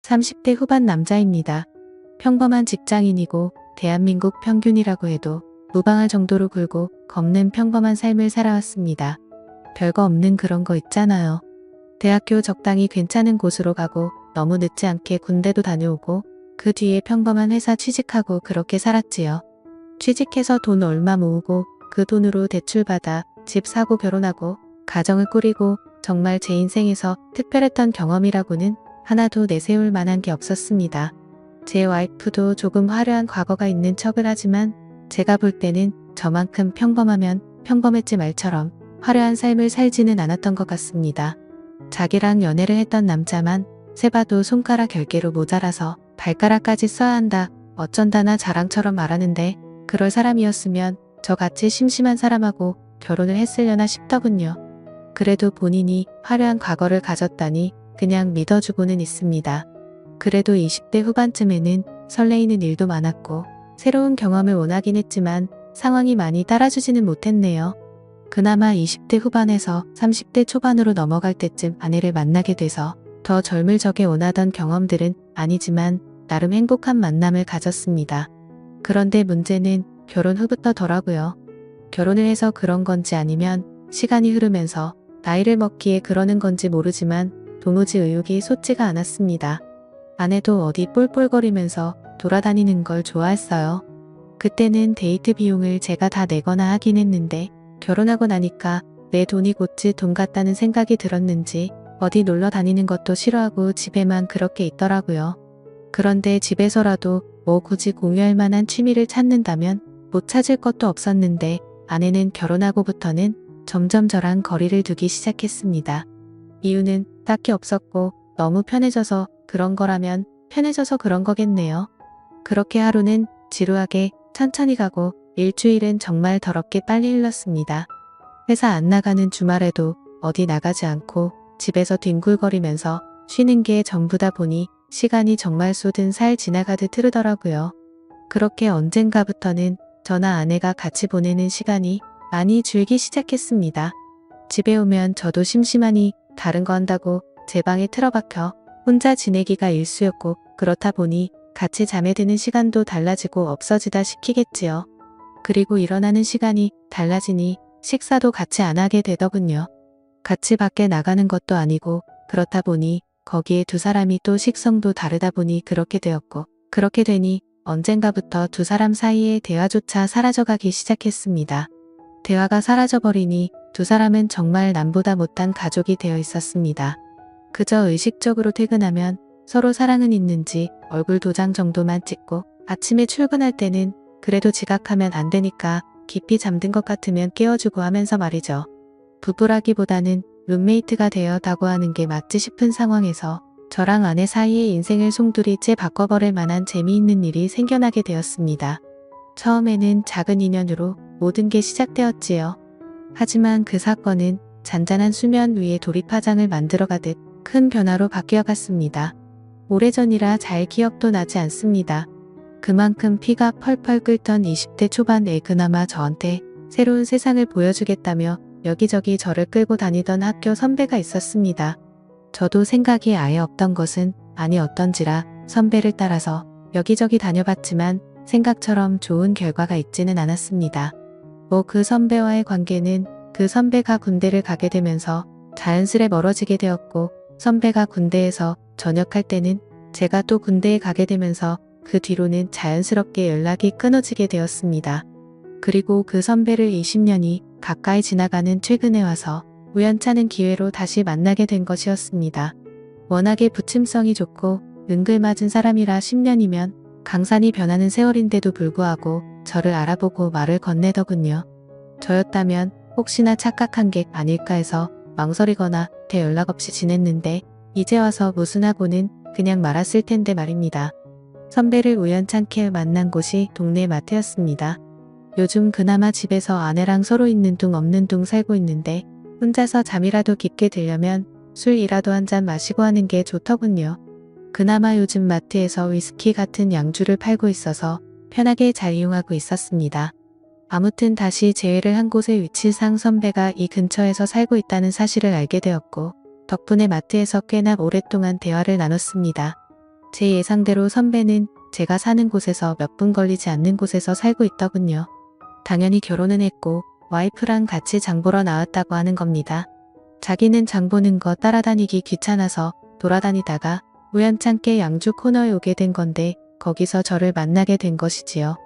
30대 후반 남자입니다. 평범한 직장인이고 대한민국 평균이라고 해도 무방할 정도로 굴고 걷는 평범한 삶을 살아왔습니다. 별거 없는 그런 거 있잖아요. 대학교 적당히 괜찮은 곳으로 가고 너무 늦지 않게 군대도 다녀오고 그 뒤에 평범한 회사 취직하고 그렇게 살았지요. 취직해서 돈 얼마 모으고 그 돈으로 대출받아 집 사고 결혼하고 가정을 꾸리고 정말 제 인생에서 특별했던 경험이라고는 하나도 내세울 만한 게 없었습니다. 제 와이프도 조금 화려한 과거가 있는 척을 하지만 제가 볼 때는 저만큼 평범하면 평범했지 말처럼 화려한 삶을 살지는 않았던 것 같습니다. 자기랑 연애를 했던 남자만 세봐도 손가락 10개로 모자라서 발가락까지 써야 한다 어쩐다나 자랑처럼 말하는데 그럴 사람이었으면 저같이 심심한 사람하고 결혼을 했으려나 싶더군요. 그래도 본인이 화려한 과거를 가졌다니 그냥 믿어주고는 있습니다. 그래도 20대 후반쯤에는 설레이는 일도 많았고 새로운 경험을 원하긴 했지만 상황이 많이 따라주지는 못했네요. 그나마 20대 후반에서 30대 초반으로 넘어갈 때쯤 아내를 만나게 돼서 더 젊을 적에 원하던 경험들은 아니지만 나름 행복한 만남을 가졌습니다. 그런데 문제는 결혼 후부터더라고요. 결혼을 해서 그런 건지 아니면 시간이 흐르면서 나이를 먹기에 그러는 건지 모르지만 도무지 의욕이 솟지가 않았습니다. 아내도 어디 볼볼거리면서 돌아다니는 걸 좋아했어요. 그때는 데이트 비용을 제가 다 내거나 하긴 했는데 결혼하고 나니까 내 돈이 곧지 돈 같다는 생각이 들었는지 어디 놀러 다니는 것도 싫어하고 집에만 그렇게 있더라고요. 그런데 집에서라도 뭐 굳이 공유할 만한 취미를 찾는다면 못 찾을 것도 없었는데 아내는 결혼하고부터는 점점 저랑 거리를 두기 시작했습니다. 이유는 딱히 없었고 너무 편해져서 그런 거라면 편해져서 그런 거겠네요. 그렇게 하루는 지루하게 천천히 가고 일주일은 정말 더럽게 빨리 흘렀습니다. 회사 안 나가는 주말에도 어디 나가지 않고 집에서 뒹굴거리면서 쉬는 게 전부다 보니 시간이 정말 쏟은 살 지나가듯 흐르더라고요. 그렇게 언젠가부터는 저나 아내가 같이 보내는 시간이 많이 줄기 시작했습니다. 집에 오면 저도 심심하니 다른 거 한다고 제 방에 틀어박혀 혼자 지내기가 일쑤였고 그렇다 보니 같이 잠에 드는 시간도 달라지고 없어지다 시키겠지요. 그리고 일어나는 시간이 달라지니 식사도 같이 안 하게 되더군요. 같이 밖에 나가는 것도 아니고 그렇다 보니 거기에 두 사람이 또 식성도 다르다 보니 그렇게 되었고 그렇게 되니 언젠가부터 두 사람 사이의 대화조차 사라져가기 시작했습니다. 대화가 사라져버리니 두 사람은 정말 남보다 못한 가족이 되어 있었습니다. 그저 의식적으로 퇴근하면 서로 사랑은 있는지 얼굴 도장 정도만 찍고 아침에 출근할 때는 그래도 지각하면 안 되니까 깊이 잠든 것 같으면 깨워주고 하면서 말이죠. 부부라기보다는 룸메이트가 되었다고 하는 게 맞지 싶은 상황에서 저랑 아내 사이의 인생을 송두리째 바꿔버릴 만한 재미있는 일이 생겨나게 되었습니다. 처음에는 작은 인연으로 모든 게 시작되었지요. 하지만 그 사건은 잔잔한 수면 위에 돌입화장을 만들어가듯 큰 변화로 바뀌어갔습니다. 오래전이라 잘 기억도 나지 않습니다. 그만큼 피가 펄펄 끓던 20대 초반에 그나마 저한테 새로운 세상을 보여주겠다며 여기저기 저를 끌고 다니던 학교 선배가 있었습니다. 저도 생각이 아예 없던 것은 아니었던지라 선배를 따라서 여기저기 다녀봤지만 생각처럼 좋은 결과가 있지는 않았습니다. 그 선배와의 관계는 그 선배가 군대를 가게 되면서 자연스레 멀어지게 되었고 선배가 군대에서 전역할 때는 제가 또 군대에 가게 되면서 그 뒤로는 자연스럽게 연락이 끊어지게 되었습니다. 그리고 그 선배를 20년이 가까이 지나가는 최근에 와서 우연찮은 기회로 다시 만나게 된 것이었습니다. 워낙에 부침성이 좋고 능글맞은 사람이라 10년이면 강산이 변하는 세월인데도 불구하고 저를 알아보고 말을 건네더군요. 저였다면 혹시나 착각한 게 아닐까 해서 망설이거나 대연락 없이 지냈는데 이제 와서 무슨 하고는 그냥 말았을 텐데 말입니다. 선배를 우연찮게 만난 곳이 동네 마트였습니다. 요즘 그나마 집에서 아내랑 서로 있는 둥 없는 둥 살고 있는데 혼자서 잠이라도 깊게 들려면 술이라도 한 잔 마시고 하는 게 좋더군요. 그나마 요즘 마트에서 위스키 같은 양주를 팔고 있어서 편하게 잘 이용하고 있었습니다. 아무튼 다시 재회를 한 곳의 위치상 선배가 이 근처에서 살고 있다는 사실을 알게 되었고 덕분에 마트에서 꽤나 오랫동안 대화를 나눴습니다. 제 예상대로 선배는 제가 사는 곳에서 몇 분 걸리지 않는 곳에서 살고 있더군요. 당연히 결혼은 했고 와이프랑 같이 장 보러 나왔다고 하는 겁니다. 자기는 장 보는 거 따라다니기 귀찮아서 돌아다니다가 우연찮게 양주 코너에 오게 된 건데 거기서 저를 만나게 된 것이지요.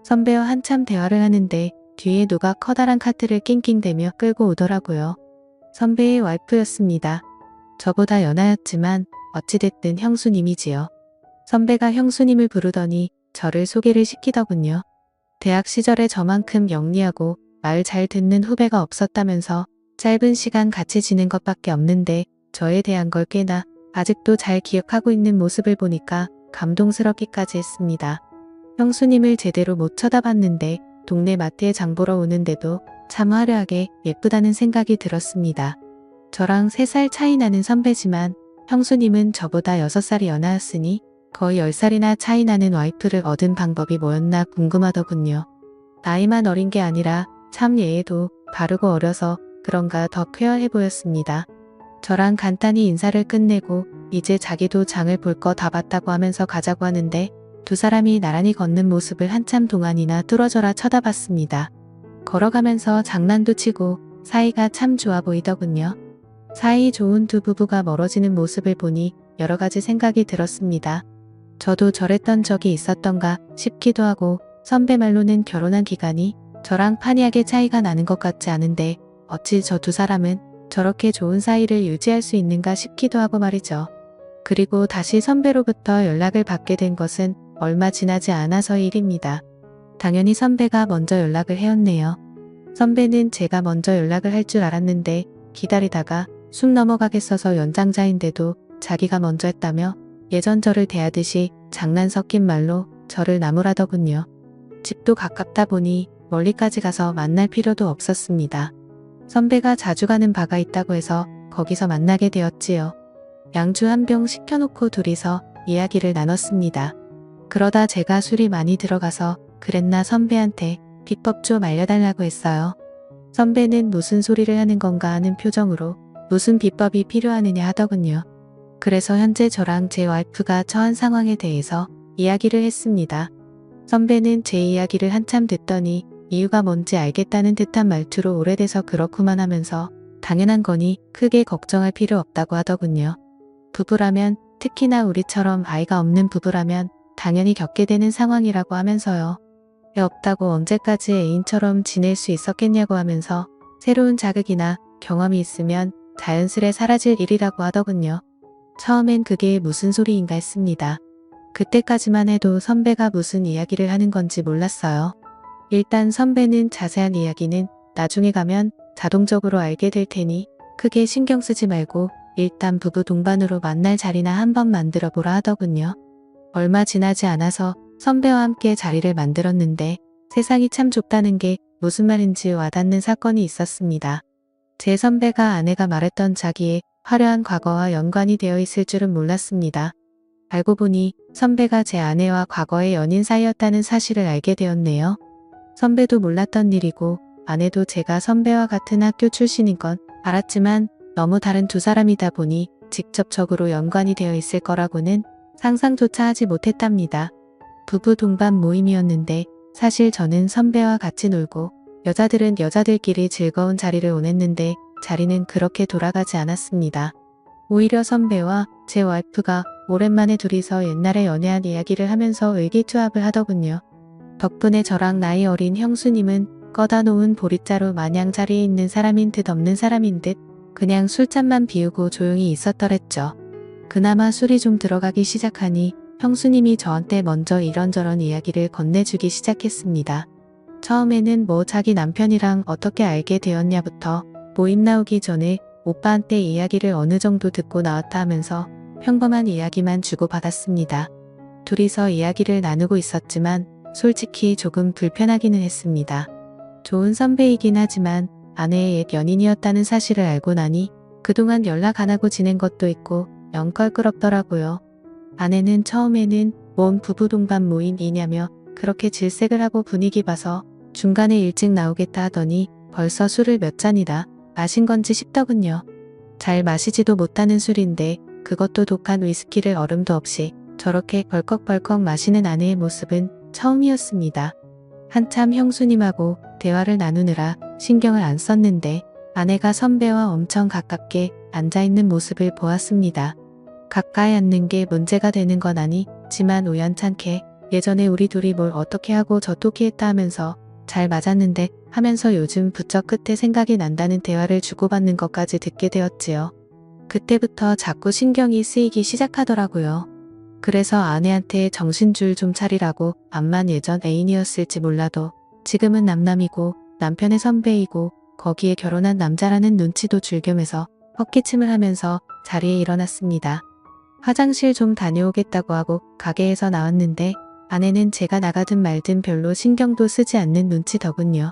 선배와 한참 대화를 하는데 뒤에 누가 커다란 카트를 낑낑대며 끌고 오더라고요. 선배의 와이프였습니다. 저보다 연하였지만 어찌됐든 형수님이지요. 선배가 형수님을 부르더니 저를 소개를 시키더군요. 대학 시절에 저만큼 영리하고 말 잘 듣는 후배가 없었다면서 짧은 시간 같이 지낸 것밖에 없는데 저에 대한 걸 꽤나 아직도 잘 기억하고 있는 모습을 보니까 감동스럽기까지 했습니다. 형수님을 제대로 못 쳐다봤는데 동네 마트에 장 보러 오는데도 참 화려하게 예쁘다는 생각이 들었습니다. 저랑 3살 차이 나는 선배지만 형수님은 저보다 6살이 연하였으니 거의 10살이나 차이 나는 와이프를 얻은 방법이 뭐였나 궁금하더군요. 나이만 어린 게 아니라 참 예의도 바르고 어려서 그런가 더 쾌활해 보였습니다. 저랑 간단히 인사를 끝내고 이제 자기도 장을 볼 거 다 봤다고 하면서 가자고 하는데 두 사람이 나란히 걷는 모습을 한참 동안이나 뚫어져라 쳐다봤습니다. 걸어가면서 장난도 치고 사이가 참 좋아 보이더군요. 사이 좋은 두 부부가 멀어지는 모습을 보니 여러 가지 생각이 들었습니다. 저도 저랬던 적이 있었던가 싶기도 하고 선배 말로는 결혼한 기간이 저랑 판이하게 차이가 나는 것 같지 않은데 어찌 저 두 사람은 저렇게 좋은 사이를 유지할 수 있는가 싶기도 하고 말이죠. 그리고 다시 선배로부터 연락을 받게 된 것은 얼마 지나지 않아서의 일입니다. 당연히 선배가 먼저 연락을 해왔네요. 선배는 제가 먼저 연락을 할 줄 알았는데 기다리다가 숨 넘어가겠어서 연장자인데도 자기가 먼저 했다며 예전 저를 대하듯이 장난 섞인 말로 저를 나무라더군요. 집도 가깝다 보니 멀리까지 가서 만날 필요도 없었습니다. 선배가 자주 가는 바가 있다고 해서 거기서 만나게 되었지요. 양주 한 병 시켜놓고 둘이서 이야기를 나눴습니다. 그러다 제가 술이 많이 들어가서 그랬나 선배한테 비법 좀 알려달라고 했어요. 선배는 무슨 소리를 하는 건가 하는 표정으로 무슨 비법이 필요하느냐 하더군요. 그래서 현재 저랑 제 와이프가 처한 상황에 대해서 이야기를 했습니다. 선배는 제 이야기를 한참 듣더니 이유가 뭔지 알겠다는 듯한 말투로 오래돼서 그렇구만 하면서 당연한 거니 크게 걱정할 필요 없다고 하더군요. 부부라면 특히나 우리처럼 아이가 없는 부부라면 당연히 겪게 되는 상황이라고 하면서요. 애 없다고 언제까지 애인처럼 지낼 수 있었겠냐고 하면서 새로운 자극이나 경험이 있으면 자연스레 사라질 일이라고 하더군요. 처음엔 그게 무슨 소리인가 했습니다. 그때까지만 해도 선배가 무슨 이야기를 하는 건지 몰랐어요. 일단 선배는 자세한 이야기는 나중에 가면 자동적으로 알게 될 테니 크게 신경 쓰지 말고 일단 부부 동반으로 만날 자리나 한번 만들어 보라 하더군요. 얼마 지나지 않아서 선배와 함께 자리를 만들었는데 세상이 참 좁다는 게 무슨 말인지 와닿는 사건이 있었습니다. 제 선배가 아내가 말했던 자기의 화려한 과거와 연관이 되어 있을 줄은 몰랐습니다. 알고 보니 선배가 제 아내와 과거의 연인 사이였다는 사실을 알게 되었네요. 선배도 몰랐던 일이고 아내도 제가 선배와 같은 학교 출신인 건 알았지만 너무 다른 두 사람이다 보니 직접적으로 연관이 되어 있을 거라고는 상상조차 하지 못했답니다. 부부 동반 모임이었는데 사실 저는 선배와 같이 놀고 여자들은 여자들끼리 즐거운 자리를 원했는데 자리는 그렇게 돌아가지 않았습니다. 오히려 선배와 제 와이프가 오랜만에 둘이서 옛날에 연애한 이야기를 하면서 의기투합을 하더군요. 덕분에 저랑 나이 어린 형수님은 꺼다 놓은 보릿자루 마냥 자리에 있는 사람인 듯 없는 사람인 듯 그냥 술잔만 비우고 조용히 있었더랬죠. 그나마 술이 좀 들어가기 시작하니 형수님이 저한테 먼저 이런저런 이야기를 건네주기 시작했습니다. 처음에는 뭐 자기 남편이랑 어떻게 알게 되었냐부터 모임 나오기 전에 오빠한테 이야기를 어느 정도 듣고 나왔다 하면서 평범한 이야기만 주고받았습니다. 둘이서 이야기를 나누고 있었지만 솔직히 조금 불편하기는 했습니다. 좋은 선배이긴 하지만 아내의 옛 연인이었다는 사실을 알고 나니 그동안 연락 안 하고 지낸 것도 있고 영 껄끄럽더라고요. 아내는 처음에는 뭔 부부 동반 모임이냐며 그렇게 질색을 하고 분위기 봐서 중간에 일찍 나오겠다 하더니 벌써 술을 몇 잔이나 마신 건지 싶더군요. 잘 마시지도 못하는 술인데 그것도 독한 위스키를 얼음도 없이 저렇게 벌컥벌컥 마시는 아내의 모습은 처음이었습니다. 한참 형수님하고 대화를 나누느라 신경을 안 썼는데 아내가 선배와 엄청 가깝게 앉아있는 모습을 보았습니다. 가까이 앉는 게 문제가 되는 건 아니지만 우연찮게 예전에 우리 둘이 뭘 어떻게 하고 저떻게 했다 하면서 잘 맞았는데 하면서 요즘 부쩍 끝에 생각이 난다는 대화를 주고받는 것까지 듣게 되었지요. 그때부터 자꾸 신경이 쓰이기 시작하더라고요. 그래서 아내한테 정신줄 좀 차리라고 암만 예전 애인이었을지 몰라도 지금은 남남이고 남편의 선배이고 거기에 결혼한 남자라는 눈치도 줄겸해서 헛기침을 하면서 자리에 일어났습니다. 화장실 좀 다녀오겠다고 하고 가게에서 나왔는데 아내는 제가 나가든 말든 별로 신경도 쓰지 않는 눈치더군요.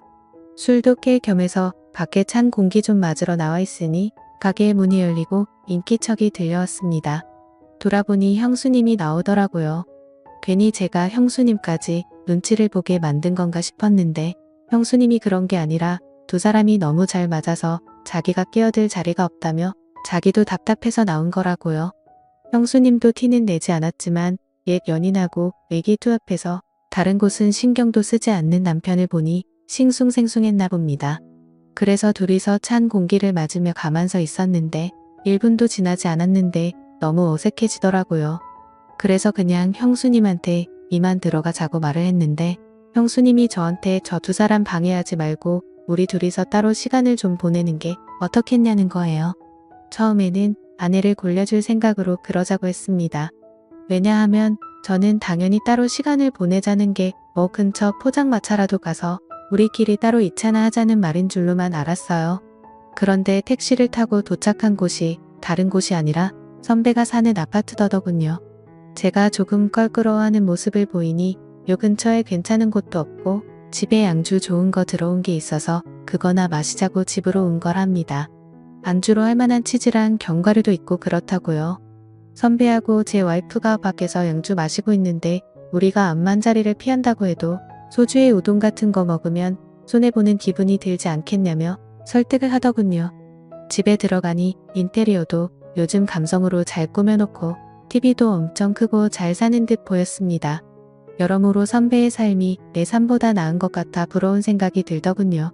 술도 깰 겸해서 밖에 찬 공기 좀 맞으러 나와 있으니 가게의 문이 열리고 인기척이 들려왔습니다. 돌아보니 형수님이 나오더라고요. 괜히 제가 형수님까지 눈치를 보게 만든 건가 싶었는데 형수님이 그런 게 아니라 두 사람이 너무 잘 맞아서 자기가 끼어들 자리가 없다며 자기도 답답해서 나온 거라고요. 형수님도 티는 내지 않았지만 옛 연인하고 의기투합해서 다른 곳은 신경도 쓰지 않는 남편을 보니 싱숭생숭했나 봅니다. 그래서 둘이서 찬 공기를 맞으며 가만 서 있었는데 1분도 지나지 않았는데 너무 어색해지더라고요. 그래서 그냥 형수님한테 이만 들어가자고 말을 했는데 형수님이 저한테 저 두 사람 방해하지 말고 우리 둘이서 따로 시간을 좀 보내는 게 어떻겠냐는 거예요. 처음에는 아내를 골려줄 생각으로 그러자고 했습니다. 왜냐하면 저는 당연히 따로 시간을 보내자는 게 뭐 근처 포장마차라도 가서 우리끼리 따로 2차나 하자는 말인 줄로만 알았어요. 그런데 택시를 타고 도착한 곳이 다른 곳이 아니라 선배가 사는 아파트더더군요. 제가 조금 껄끄러워하는 모습을 보이니 요 근처에 괜찮은 곳도 없고 집에 양주 좋은 거 들어온 게 있어서 그거나 마시자고 집으로 온 거랍니다. 안주로 할 만한 치즈랑 견과류도 있고 그렇다고요. 선배하고 제 와이프가 밖에서 양주 마시고 있는데 우리가 암만 자리를 피한다고 해도 소주에 우동 같은 거 먹으면 손해보는 기분이 들지 않겠냐며 설득을 하더군요. 집에 들어가니 인테리어도 요즘 감성으로 잘 꾸며놓고 TV도 엄청 크고 잘 사는 듯 보였습니다. 여러모로 선배의 삶이 내 삶보다 나은 것 같아 부러운 생각이 들더군요.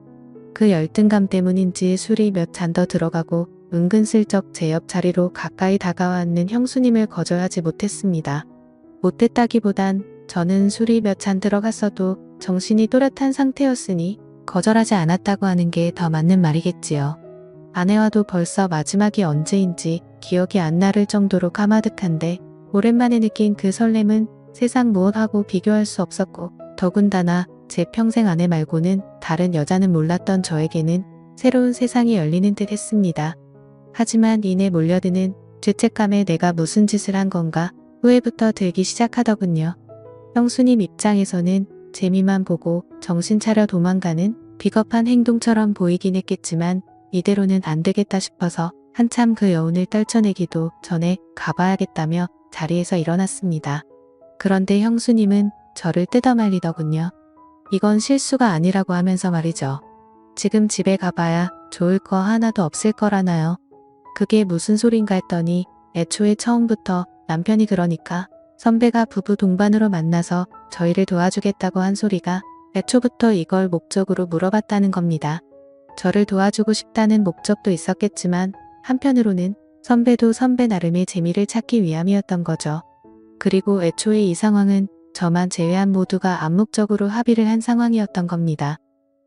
그 열등감 때문인지 술이 몇 잔 더 들어가고 은근슬쩍 제 옆 자리로 가까이 다가와 앉는 형수님을 거절하지 못했습니다. 못했다기보단 저는 술이 몇 잔 들어갔어도 정신이 또렷한 상태였으니 거절하지 않았다고 하는 게 더 맞는 말이겠지요. 아내와도 벌써 마지막이 언제인지 기억이 안 나를 정도로 까마득한데 오랜만에 느낀 그 설렘은 세상 무엇하고 비교할 수 없었고 더군다나 제 평생 아내 말고는 다른 여자는 몰랐던 저에게는 새로운 세상이 열리는 듯 했습니다. 하지만 이내 몰려드는 죄책감에 내가 무슨 짓을 한 건가 후회부터 들기 시작하더군요. 형수님 입장에서는 재미만 보고 정신 차려 도망가는 비겁한 행동처럼 보이긴 했겠지만 이대로는 안 되겠다 싶어서 한참 그 여운을 떨쳐내기도 전에 가봐야겠다며 자리에서 일어났습니다. 그런데 형수님은 저를 뜯어말리더군요. 이건 실수가 아니라고 하면서 말이죠. 지금 집에 가봐야 좋을 거 하나도 없을 거라나요. 그게 무슨 소린가 했더니 애초에 처음부터 남편이 그러니까 선배가 부부 동반으로 만나서 저희를 도와주겠다고 한 소리가 애초부터 이걸 목적으로 물어봤다는 겁니다. 저를 도와주고 싶다는 목적도 있었겠지만 한편으로는 선배도 선배 나름의 재미를 찾기 위함이었던 거죠. 그리고 애초에 이 상황은 저만 제외한 모두가 암묵적으로 합의를 한 상황이었던 겁니다.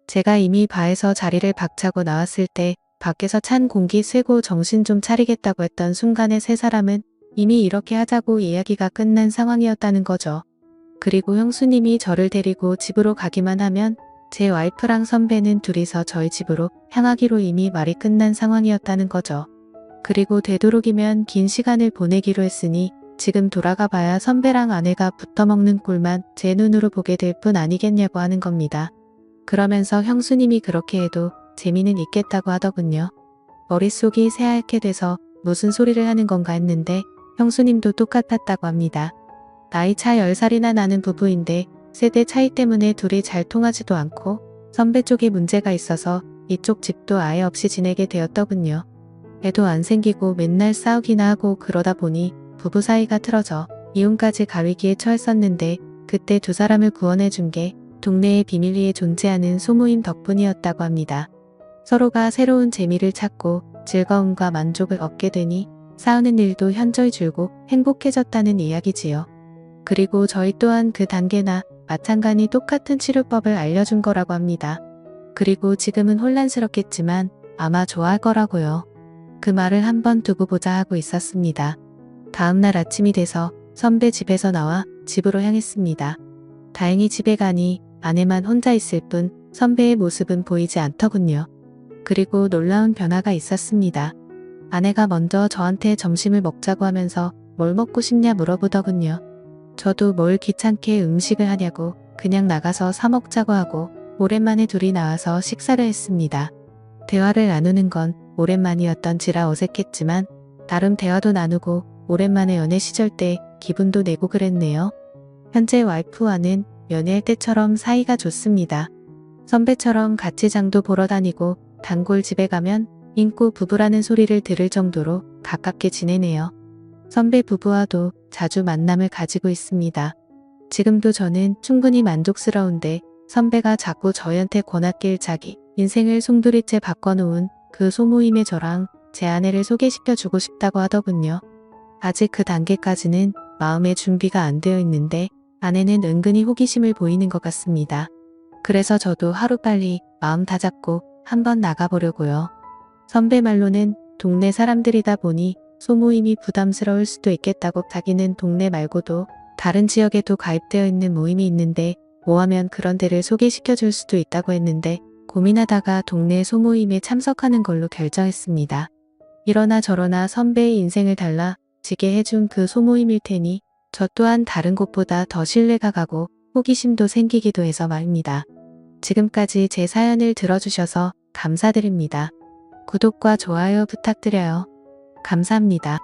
제가 이미 바에서 자리를 박차고 나왔을 때 밖에서 찬 공기 쐬고 정신 좀 차리겠다고 했던 순간에 세 사람은 이미 이렇게 하자고 이야기가 끝난 상황이었다는 거죠. 그리고 형수님이 저를 데리고 집으로 가기만 하면 제 와이프랑 선배는 둘이서 저희 집으로 향하기로 이미 말이 끝난 상황이었다는 거죠. 그리고 되도록이면 긴 시간을 보내기로 했으니 지금 돌아가 봐야 선배랑 아내가 붙어먹는 꼴만 제 눈으로 보게 될 뿐 아니겠냐고 하는 겁니다. 그러면서 형수님이 그렇게 해도 재미는 있겠다고 하더군요. 머릿속이 새하얗게 돼서 무슨 소리를 하는 건가 했는데 형수님도 똑같았다고 합니다. 나이 차 10살이나 나는 부부인데 세대 차이 때문에 둘이 잘 통하지도 않고 선배 쪽에 문제가 있어서 이쪽 집도 아예 없이 지내게 되었더군요. 애도 안 생기고 맨날 싸우기나 하고 그러다 보니 부부 사이가 틀어져 이혼까지 가위기에 처했었는데 그때 두 사람을 구원해준 게 동네에 비밀리에 존재하는 소모임 덕분이었다고 합니다. 서로가 새로운 재미를 찾고 즐거움과 만족을 얻게 되니 싸우는 일도 현저히 줄고 행복해졌다는 이야기지요. 그리고 저희 또한 그 단계나 마찬가지 똑같은 치료법을 알려준 거라고 합니다. 그리고 지금은 혼란스럽겠지만 아마 좋아할 거라고요. 그 말을 한번 두고 보자 하고 있었습니다. 다음날 아침이 돼서 선배 집에서 나와 집으로 향했습니다. 다행히 집에 가니 아내만 혼자 있을 뿐 선배의 모습은 보이지 않더군요. 그리고 놀라운 변화가 있었습니다. 아내가 먼저 저한테 점심을 먹자고 하면서 뭘 먹고 싶냐 물어보더군요. 저도 뭘 귀찮게 음식을 하냐고 그냥 나가서 사 먹자고 하고 오랜만에 둘이 나와서 식사를 했습니다. 대화를 나누는 건 오랜만이었던지라 어색했지만 나름 대화도 나누고 오랜만에 연애 시절 때 기분도 내고 그랬네요. 현재 와이프와는 연애할 때처럼 사이가 좋습니다. 선배처럼 같이 장도 보러 다니고 단골 집에 가면 인고 부부라는 소리를 들을 정도로 가깝게 지내네요. 선배 부부와도 자주 만남을 가지고 있습니다. 지금도 저는 충분히 만족스러운데 선배가 자꾸 저희한테 권하길 자기 인생을 송두리째 바꿔놓은 그 소모임의 저랑 제 아내를 소개시켜주고 싶다고 하더군요. 아직 그 단계까지는 마음의 준비가 안 되어 있는데 아내는 은근히 호기심을 보이는 것 같습니다. 그래서 저도 하루빨리 마음 다잡고 한번 나가보려고요. 선배 말로는 동네 사람들이다 보니 소모임이 부담스러울 수도 있겠다고 자기는 동네 말고도 다른 지역에도 가입되어 있는 모임이 있는데 뭐하면 그런 데를 소개시켜 줄 수도 있다고 했는데 고민하다가 동네 소모임에 참석하는 걸로 결정했습니다. 이러나 저러나 선배의 인생을 달라지게 해준 그 소모임일 테니 저 또한 다른 곳보다 더 신뢰가 가고 호기심도 생기기도 해서 말입니다. 지금까지 제 사연을 들어주셔서 감사드립니다. 구독과 좋아요 부탁드려요. 감사합니다.